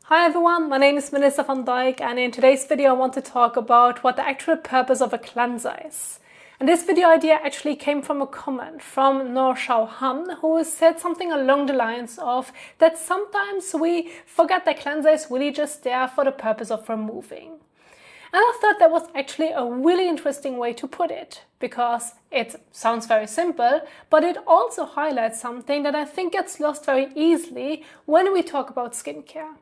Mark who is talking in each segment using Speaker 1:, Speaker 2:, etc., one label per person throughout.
Speaker 1: Hi everyone, my name is Melissa van Dijk, and in today's video I want to talk about what the actual purpose of a cleanser is. And this video idea actually came from a comment from Noor Shao Han, who said something along the lines of that sometimes we forget that cleanser is really just there for the purpose of removing. And I thought that was actually a really interesting way to put it, because it sounds very simple, but it also highlights something that I think gets lost very easily when we talk about skincare.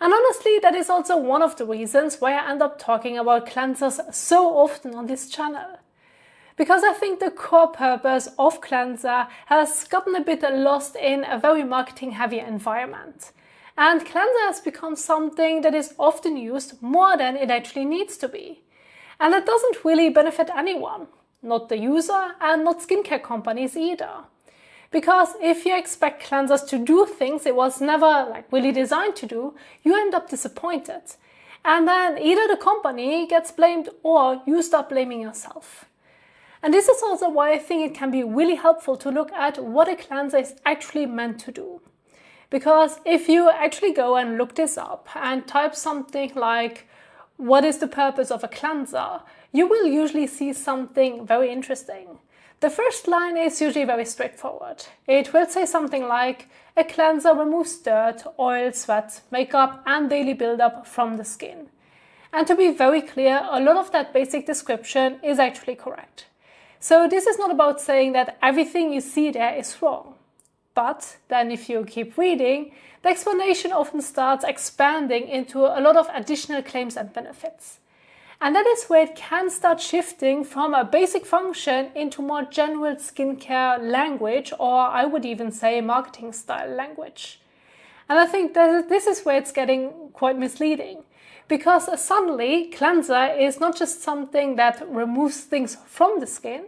Speaker 1: And honestly, that is also one of the reasons why I end up talking about cleansers so often on this channel. Because I think the core purpose of cleanser has gotten a bit lost in a very marketing-heavy environment. And cleanser has become something that is often used more than it actually needs to be. And it doesn't really benefit anyone, not the user and not skincare companies either. Because if you expect cleansers to do things it was never really designed to do, you end up disappointed. And then either the company gets blamed or you start blaming yourself. And this is also why I think it can be really helpful to look at what a cleanser is actually meant to do. Because if you actually go and look this up and type something like, what is the purpose of a cleanser? You will usually see something very interesting. The first line is usually very straightforward. It will say something like, a cleanser removes dirt, oil, sweat, makeup and daily buildup from the skin. And to be very clear, a lot of that basic description is actually correct. So this is not about saying that everything you see there is wrong. But then if you keep reading, the explanation often starts expanding into a lot of additional claims and benefits. And that is where it can start shifting from a basic function into more general skincare language, or I would even say marketing style language. And I think that this is where it's getting quite misleading. Because suddenly, cleanser is not just something that removes things from the skin,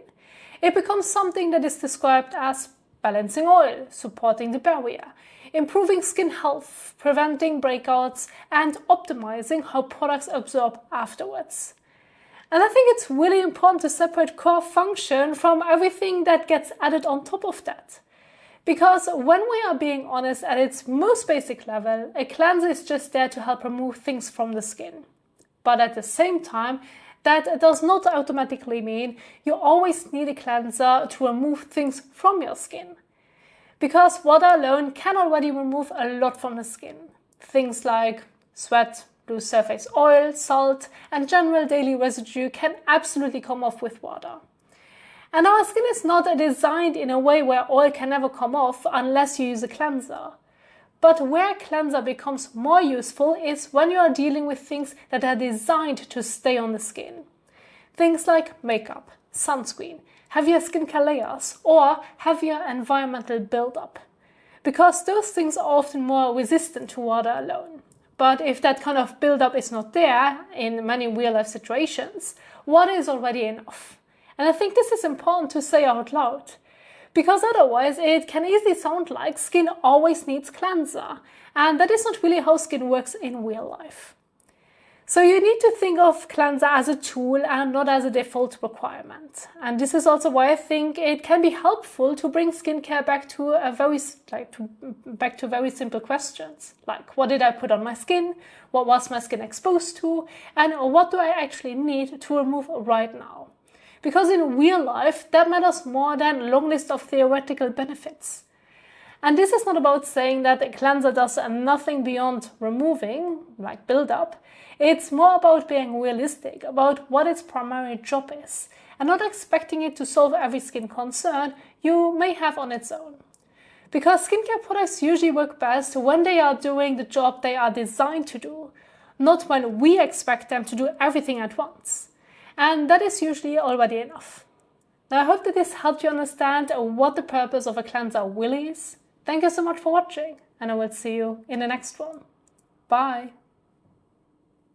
Speaker 1: it becomes something that is described as balancing oil, supporting the barrier, improving skin health, preventing breakouts, and optimizing how products absorb afterwards. And I think it's really important to separate core function from everything that gets added on top of that. Because when we are being honest, at its most basic level, a cleanser is just there to help remove things from the skin. But at the same time, that does not automatically mean you always need a cleanser to remove things from your skin. Because water alone can already remove a lot from the skin. Things like sweat, loose surface oil, salt, and general daily residue can absolutely come off with water. And our skin is not designed in a way where oil can never come off unless you use a cleanser. But where a cleanser becomes more useful is when you are dealing with things that are designed to stay on the skin. Things like makeup, sunscreen, heavier skincare layers, or heavier environmental buildup. Because those things are often more resistant to water alone. But if that kind of buildup is not there in many real-life situations, water is already enough. And I think this is important to say out loud. Because otherwise it can easily sound like skin always needs cleanser, and that is not really how skin works in real life. So you need to think of cleanser as a tool and not as a default requirement. And this is also why I think it can be helpful to bring skincare back to very simple questions. Like, what did I put on my skin? What was my skin exposed to? And what do I actually need to remove right now? Because in real life, that matters more than a long list of theoretical benefits. And this is not about saying that a cleanser does nothing beyond removing, like buildup. It's more about being realistic about what its primary job is, and not expecting it to solve every skin concern you may have on its own. Because skincare products usually work best when they are doing the job they are designed to do, not when we expect them to do everything at once. And that is usually already enough. Now I hope that this helped you understand what the purpose of a cleanser really is. Thank you so much for watching, and I will see you in the next one. Bye!